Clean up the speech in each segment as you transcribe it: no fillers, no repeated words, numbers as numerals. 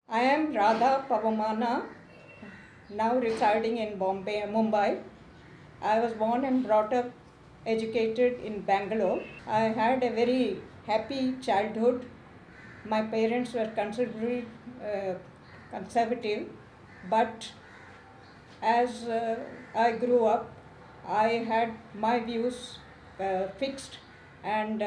I am Radha Pavamana, now residing in Mumbai. I was born and brought up, educated in Bangalore. I had a very happy childhood. My parents were considerably conservative, but as I grew up, I had my views fixed, and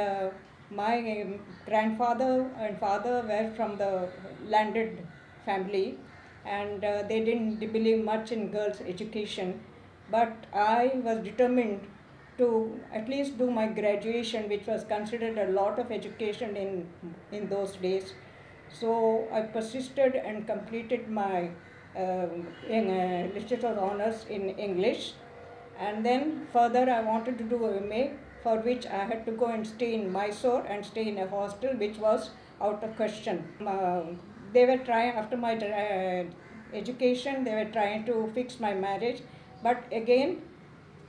my grandfather and father were from the landed family, and they didn't believe much in girls' education. But I was determined to at least do my graduation, which was considered a lot of education in those days. So I persisted and completed my literature honors in English, and then further I wanted to do MA, for which I had to go and stay in Mysore and stay in a hostel, which was out of question. They were trying, after my education, they were trying to fix my marriage, but again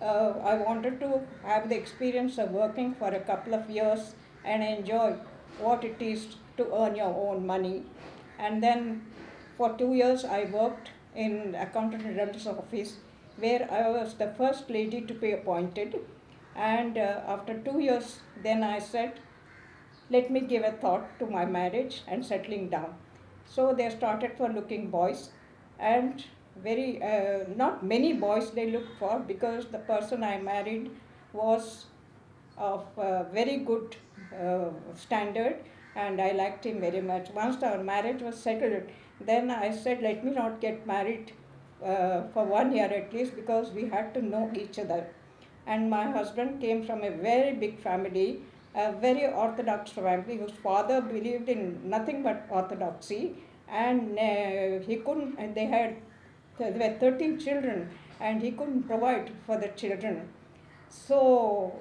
I wanted to have the experience of working for a couple of years and enjoy what it is to earn your own money. And then for 2 years I worked in accountant and dentist office, where I was the first lady to be appointed. And after 2 years, then I said, let me give a thought to my marriage and settling down. So they started for looking boys, and very not many boys they looked for, because the person I married was of very good standard, and I liked him very much. Once our marriage was settled, then I said, let me not get married for 1 year at least, because we had to know each other. And my husband came from a very big family, a very orthodox family, whose father believed in nothing but orthodoxy, and he couldn't, and there were 13 children, and he couldn't provide for the children. So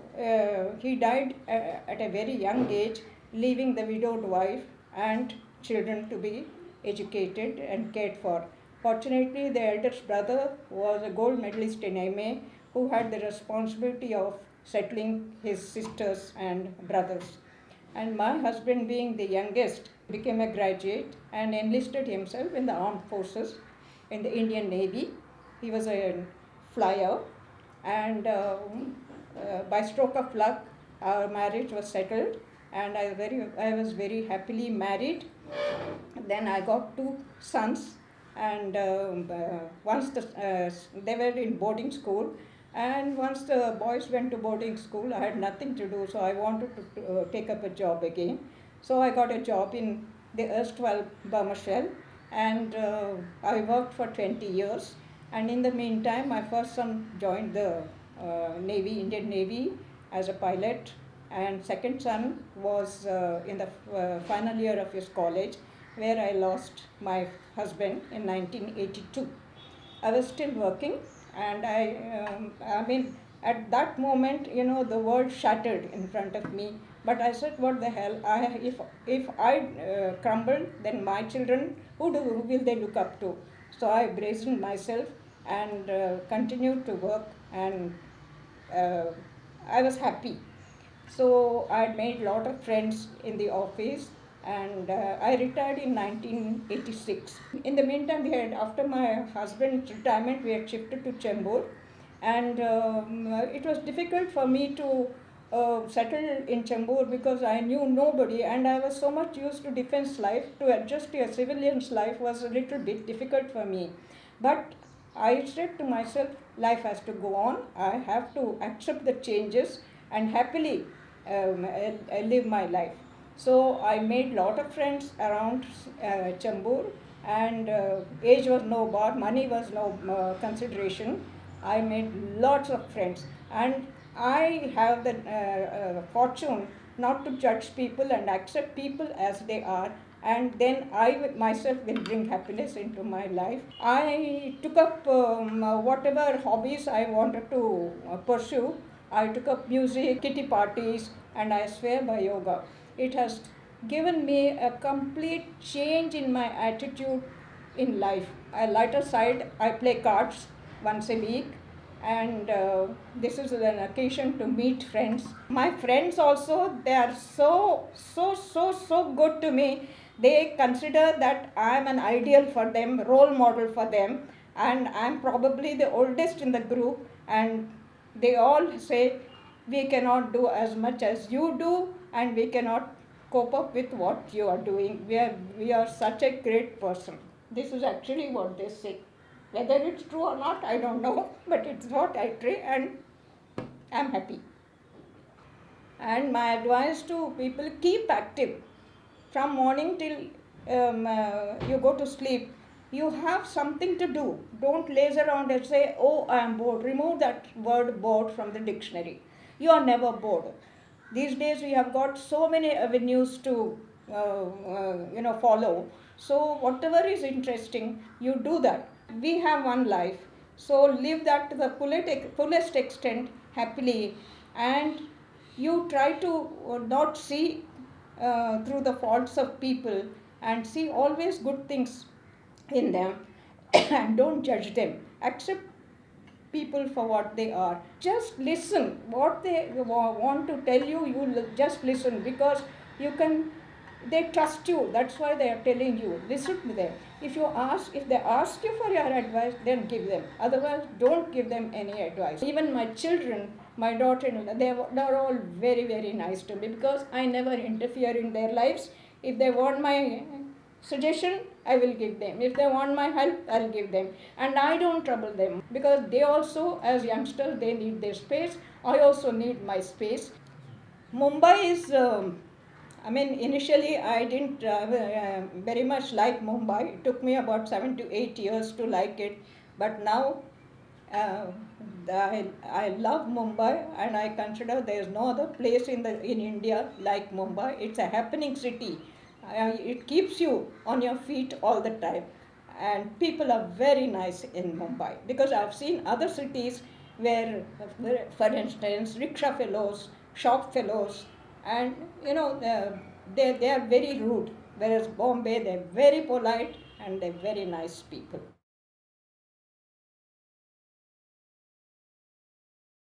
he died at a very young age, leaving the widowed wife and children to be educated and cared for. Fortunately, the eldest brother was a gold medalist in MA, who had the responsibility of settling his sisters and brothers. And my husband, being the youngest, became a graduate and enlisted himself in the armed forces in the Indian Navy. He was a flyer, and by stroke of luck, our marriage was settled, and I was very happily married. Then I got two sons, and once they were in boarding school, and once the boys went to boarding school, I had nothing to do, so I wanted to take up a job again. So I got a job in the erstwhile Burma Shell, and I worked for 20 years. And in the meantime, my first son joined the Navy, Indian Navy, as a pilot, and second son was in the final year of his college, where I lost my husband in 1982. I was still working, and I mean, at that moment, the world shattered in front of me. But I said, what the hell? If I crumble, then my children, who will they look up to? So I braced myself and continued to work, and I was happy. So I had made a lot of friends in the office, and I retired in 1986. In the meantime, after my husband's retirement, we had shifted to Chembur, and it was difficult for me to settle in Chembur, because I knew nobody, and I was so much used to defense life. To adjust to a civilian's life was a little bit difficult for me. But I said to myself, life has to go on. I have to accept the changes and happily live my life. So I made lot of friends around Chembur, and age was no bar, money was no consideration. I made lots of friends, and I have the fortune not to judge people and accept people as they are, and then I myself will bring happiness into my life. I took up whatever hobbies I wanted to pursue. I took up music, kitty parties, and I swear by yoga. It has given me a complete change in my attitude in life. A lighter side, I play cards once a week, and this is an occasion to meet friends. My friends also, they are so good to me. They consider that I am an ideal for them, role model for them, and I am probably the oldest in the group, and they all say we cannot do as much as you do, and we cannot cope up with what you are doing. We are such a great person. This is actually what they say. Whether it's true or not, I don't know, but it's what I try, and I'm happy. And my advice to people, keep active from morning till you go to sleep. You have something to do. Don't laze around and say, oh, I am bored. Remove that word bored from the dictionary. You are never bored. These days we have got so many avenues to follow. So whatever is interesting, you do that. We have one life, so live that to the fullest extent, happily, and you try to not see through the faults of people, and see always good things in them and don't judge them. Accept people for what they are. Just listen what they want to tell you. Just listen, because you can. They trust you. That's why they are telling you. Listen to them. If they ask you for your advice, then give them. Otherwise, don't give them any advice. Even my children, my daughter-in-law, they're all very, very nice to me, because I never interfere in their lives. If they want my suggestion, I will give them. If they want my help, I'll give them. And I don't trouble them, because they also, as youngsters, they need their space. I also need my space. Mumbai is, initially I didn't very much like Mumbai. It took me about 7 to 8 years to like it. But now uh, I love Mumbai, and I consider there is no other place in India like Mumbai. It's a happening city. It keeps you on your feet all the time, and people are very nice in Mumbai, because I've seen other cities where, for instance, rickshaw fellows, shop fellows, and they are very rude. Whereas Bombay, they're very polite and they're very nice people.